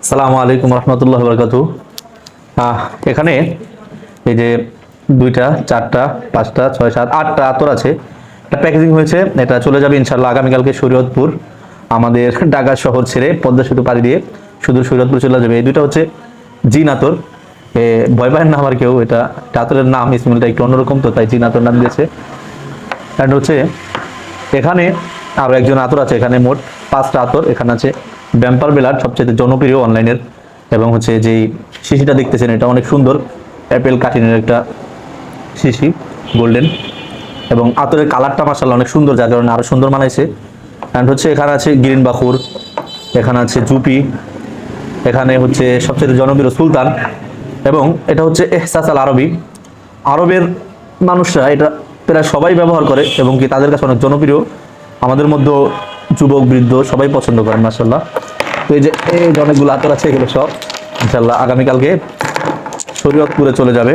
আসসালামু আলাইকুম রহমতুল্লাহ বরকাতু। এখানে এই যে 2টা 4টা 5টা 6 7 8টা আতর আছে, এটা প্যাকেজিং হয়েছে, এটা চলে যাবে ইনশাআল্লাহ আগামীকালকে শরীয়তপুর, আমাদের ঢাকা শহর ছেড়ে পদ্মা সেতু পাড়ি দিয়ে শুধু শরীয়তপুর চলে যাবে। এই দুইটা হচ্ছে জিন আতর, ভয় পায় না আমার কেউ, এটা আতরের নাম ইসমিলটা একটু অন্যরকম, তো তাই জিন আতর নাম দিয়েছে। অ্যান্ড হচ্ছে এখানে আরো একজন আতর আছে, এখানে মোট 5টা আতর। এখানে আছে ব্যাম্পার বেলার, সবচেয়ে জনপ্রিয় অনলাইনের, এবং হচ্ছে যেই শিশিটা দেখতেছেন এটা অনেক সুন্দর, অ্যাপেল কাটিনের একটা শিশি, গোল্ডেন, এবং আতরের কালারটা মাশাআল্লাহ অনেক সুন্দর, যার কারণে আরো সুন্দর মানাইছে। অ্যান্ড হচ্ছে এখানে আছে গ্রিন বাখুর, এখানে আছে জুপি, এখানে হচ্ছে সবচেয়ে জনপ্রিয় সুলতান, এবং এটা হচ্ছে এহসাস আল আরবি। আরবের মানুষরা এটা প্রায় সবাই ব্যবহার করে এবং কি তাদের কাছে অনেক জনপ্রিয়, আমাদের মধ্যে যুবক বৃদ্ধ সবাই পছন্দ করেন মাশাআল্লাহ। তো এই যে অনেকগুলো আতর আছে, এগুলো সব ইনশাআল্লাহ আগামীকালকে শরীয়তপুরে চলে যাবে।